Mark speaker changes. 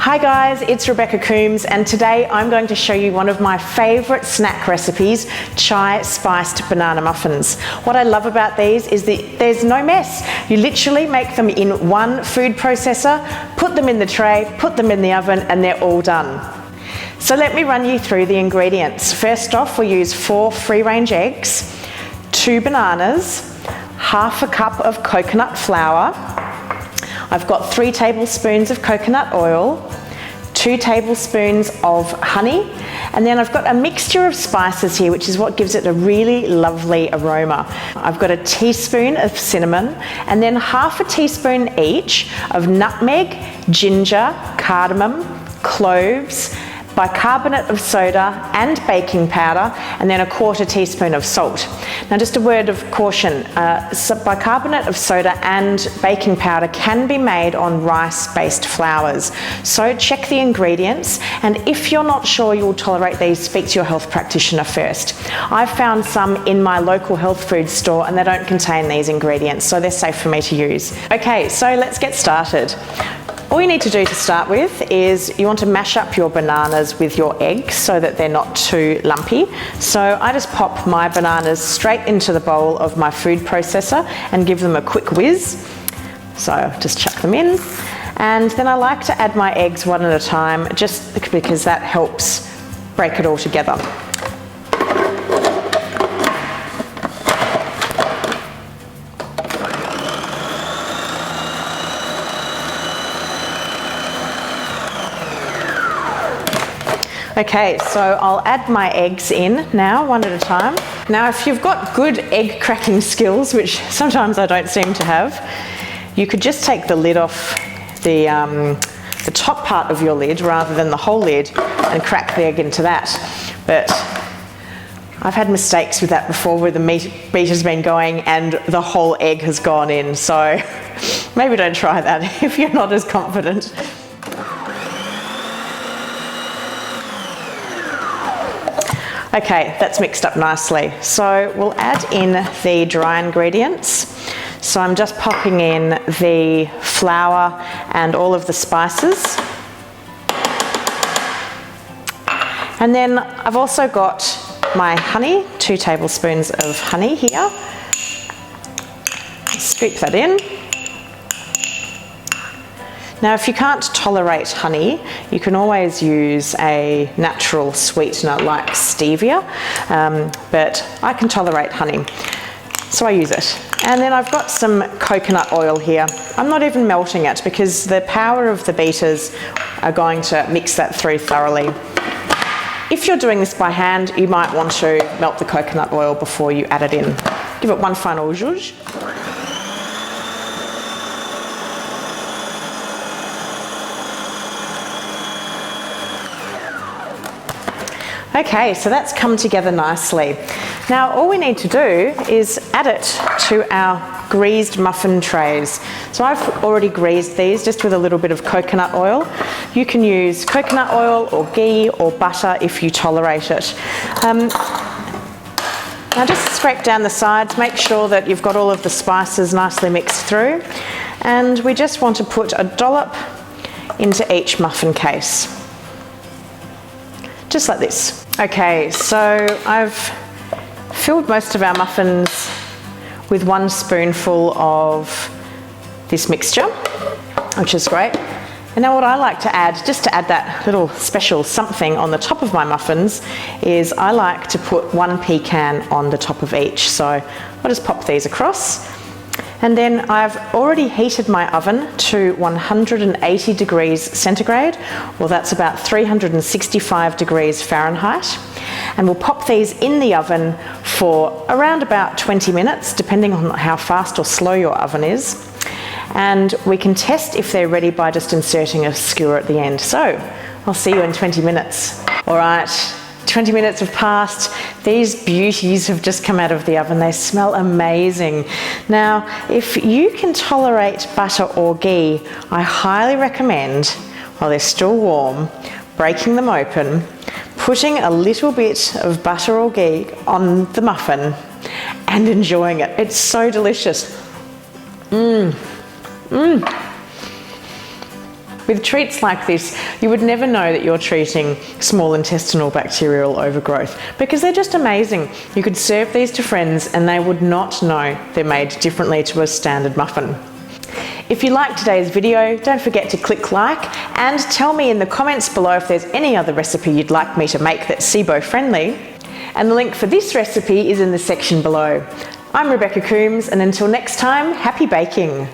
Speaker 1: Hi guys, it's Rebecca Coomes, and today I'm going to show you one of my favourite snack recipes, Chai Spiced Banana Muffins. What I love about these is that there's no mess. You literally make them in one food processor, put them in the tray, put them in the oven, and they're all done. So let me run you through the ingredients. First off, we use 4 free-range eggs, 2 bananas, half a cup of coconut flour. I've got 3 tablespoons of coconut oil, 2 tablespoons of honey, and then I've got a mixture of spices here, which is what gives it a really lovely aroma. I've got a teaspoon of cinnamon, and then half a teaspoon each of nutmeg, ginger, cardamom, cloves, bicarbonate of soda and baking powder, and then a 1/4 teaspoon of salt. Now just a word of caution, bicarbonate of soda and baking powder can be made on rice-based flours. So check the ingredients, and if you're not sure you'll tolerate these, speak to your health practitioner first. I've found some in my local health food store and they don't contain these ingredients, so they're safe for me to use. Okay, so let's get started. All you need to do to start with is you want to mash up your bananas with your eggs so that they're not too lumpy. So I just pop my bananas straight into the bowl of my food processor and give them a quick whiz. So just chuck them in. And then I like to add my eggs one at a time just because that helps break it all together. Okay, so I'll add my eggs in now, one at a time. Now, if you've got good egg cracking skills, which sometimes I don't seem to have, you could just take the lid off the top part of your lid rather than the whole lid and crack the egg into that. But I've had mistakes with that before where the beater's been going and the whole egg has gone in. So maybe don't try that if you're not as confident. Okay, that's mixed up nicely. So we'll add in the dry ingredients. So I'm just popping in the flour and all of the spices. And then I've also got my honey, 2 tablespoons of honey here. Scoop that in. Now, if you can't tolerate honey, you can always use a natural sweetener like stevia, but I can tolerate honey, so I use it. And then I've got some coconut oil here. I'm not even melting it because the power of the beaters are going to mix that through thoroughly. If you're doing this by hand, you might want to melt the coconut oil before you add it in. Give it one final zhuzh. Okay, so that's come together nicely. Now all we need to do is add it to our greased muffin trays. So I've already greased these just with a little bit of coconut oil. You can use coconut oil or ghee or butter if you tolerate it. Now just scrape down the sides, make sure that you've got all of the spices nicely mixed through, and we just want to put a dollop into each muffin case. Just like this. Okay, so I've filled most of our muffins with 1 spoonful of this mixture, which is great. And now what I like to add, just to add that little special something on the top of my muffins, is I like to put 1 pecan on the top of each. So I'll just pop these across. And then I've already heated my oven to 180 degrees centigrade, or that's about 365 degrees Fahrenheit. And we'll pop these in the oven for around about 20 minutes, depending on how fast or slow your oven is. And we can test if they're ready by just inserting a skewer at the end. So I'll see you in 20 minutes. All right. 20 minutes have passed. These beauties have just come out of the oven. They smell amazing. Now, if you can tolerate butter or ghee, I highly recommend, while they're still warm, breaking them open, putting a little bit of butter or ghee on the muffin and enjoying it. It's so delicious. With treats like this, you would never know that you're treating small intestinal bacterial overgrowth because they're just amazing. You could serve these to friends and they would not know they're made differently to a standard muffin. If you liked today's video, don't forget to click like and tell me in the comments below if there's any other recipe you'd like me to make that's SIBO friendly. And the link for this recipe is in the section below. I'm Rebecca Coomes, and until next time, happy baking!